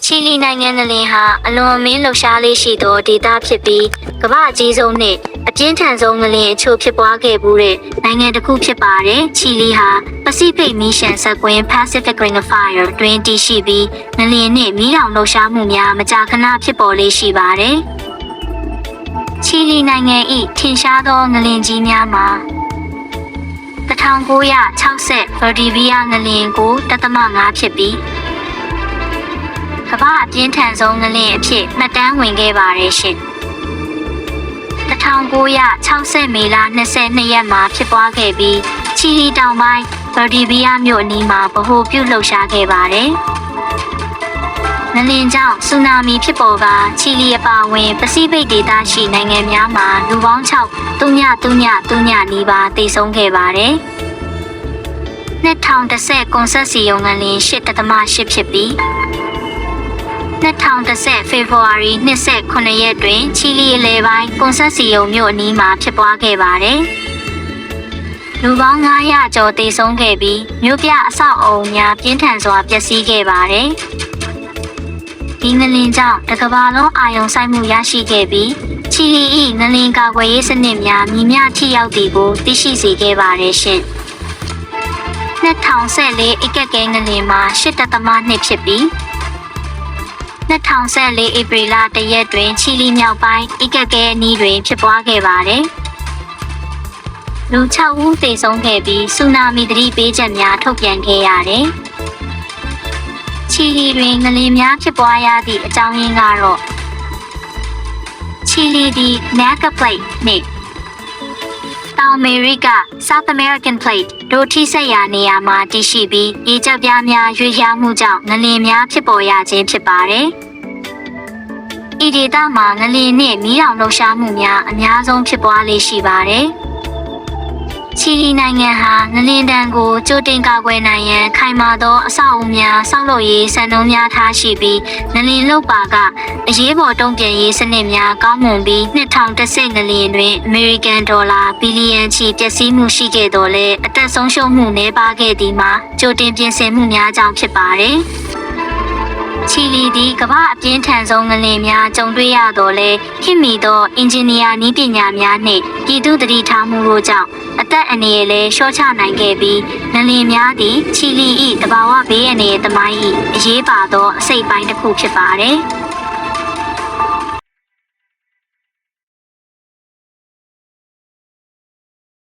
ချီလီနိုင်ငံငလင်ဟာအလွန်အမင်းလှုပ်ရှားလေးရှိသောဒေသဖြစ်ပြီးကမ္ဘာအကြီးဆုံးနဲ့အပြင်းထန်ဆုံးငလင်အချို့ဖြစ်ပွားခဲ့မှုတဲ့နိုင်ငံတစ်ခုဖြစ်ပါတယ်။ချီလီဟာပစိဖိတ်မီးရှံစက်ကွင်း Pacific Ring of Fire တွင်တည်ရှိပြီးငလင်နှင့်မီးတောင်လှုပ်ရှားမှုများမကြာခဏဖြစ်ပေါ်လေးရှိပါတယ်။ချီလီနိုင်ငံ၏ထင်ရှားသောငလင်ကြီးများမှာ1960 Valdivia ငလင်ကို1.5ဖြစ်ပြီးကမ္ဘာအပြင်းထန်ဆုံးငလင်အဖြစ်မှတ်တမ်းဝင်ခဲ့ပါတယ်ရှင်1960မေလ22ရက်မှာဖြစ်ပွားခဲ့ပြီးချီလီတောင်ပိုင်းဗာဒီဗီးယားမြို့အနီးမှာဗဟိုပြုလှုပ်ရှားခဲ့ပါတယ်ငလင်ကြောင့်ဆူနာမီဖြစ်ပေါ်ကချီလီအပါအဝင်ပစိဖိတ်ဒေသရှိနိုင်ငံများမှာလူပေါင်း6,333နီးပါးသေဆုံးခဲ့ပါတယ်2010ကွန်ဆက်စီယုံငလင် 8.8 ဖြစ်ပြီး2010ဖေဖော်ဝါရီ29ရက်တွင်ချီလီအလယ်ပိုင်းကွန်ဆက်စီယုံမြို့အနီးမှာဖြစ်ပွားခဲ့ပါတယ်။လူပေါင်း900ကျော်သေဆုံးခဲ့ပြီးမြို့ပြအဆောက်အအုံများပြင်းထန်စွာပျက်စီးခဲ့ပါတယ်။ဒီငလင်ကြောင့်တစ်ကမ္ဘာလုံးအာရုံစိုက်မှုရရှိခဲ့ပြီးချီလီ၏ငလင်ကာကွယ်ရေးစနစ်များမြင့်မြတ်ထိရောက်သည်ကိုသိရှိစေခဲ့ပါတယ်ရှင်။2014ဧကကဲငလင်မှာ 8.2 ဖြစ်ပြီး2014ဧပြီလ1ရက်တွင်ချီလီမြောက်ပိုင်းအီကကဲအနီးတွင်ဖြစ်ပွားခဲ့ပါတယ်။လူ6ဦးသေဆုံးခဲ့ပြီးဆူနာမီသတိပေးချက်များထုတ်ပြန်ခဲ့ရတယ်။ချီလီတွင်ငလင်များဖြစ်ပွားရသည့်အကြောင်းရင်းကတော့ချီလီသည် Naka Plate နှင့်တောင်အမေရိက South American Plate တို့ထိစပ်ရာနေရာမှာတည်ရှိပြီးရေကျပြားများရွေ့လျားမှုကြောင့်ငလင်များဖြစ်ပေါ်ရခြင်းဖြစ်ပါတယ်။ဤဒေသမှာငလင်နှင့်မီးတောင်လှုပ်ရှားမှုများအများဆုံးဖြစ်ပွားလေးရှိပါတယ်။ချီလီနိုင်ငံဟာငလင်တံကိုကြိုတင်ကာကွယ်နိုင်ရန်ခိုင်မာသောအဆောက်အဦများဆောက်လုပ်ရေးစံနှုန်းများထားရှိပြီးငလင်လုပ်ပါကအရေးပေါ်တုံ့ပြန်ရေးစနစ်များကောင်းမွန်ပြီး2010ငလင်တွင်အမေရိကန်ဒေါ်လာဘီလီယံချီပျက်စီးမှုရှိခဲ့တော်လဲအသက်ဆုံးရှုံးမှုနည်းပါးခဲ့သည်မှာကြိုတင်ပြင်ဆင်မှုများကြောင့်ဖြစ်ပါတယ်။ချီလီသည်ကမ္ဘာအပြင်းထန်ဆုံးငလင်များကြုံတွေ့ရတော်လဲခေတ်မီသောအင်ဂျင်နီယာနည်းပညာများနှင့်ပြည်သူ့သတိထားမှုတို့ကြောင့်အသက်အန္တရာယ်လည်းလျှော့ချနိုင်ခဲ့ပြီးငလင်များသည်ချီလီ၏တဘာဝဘေးအန္တရာယ်သမိုင်း၏အရေးပါသောအစိတ်အပိုင်းတစ်ခုဖြစ်ပါတယ်။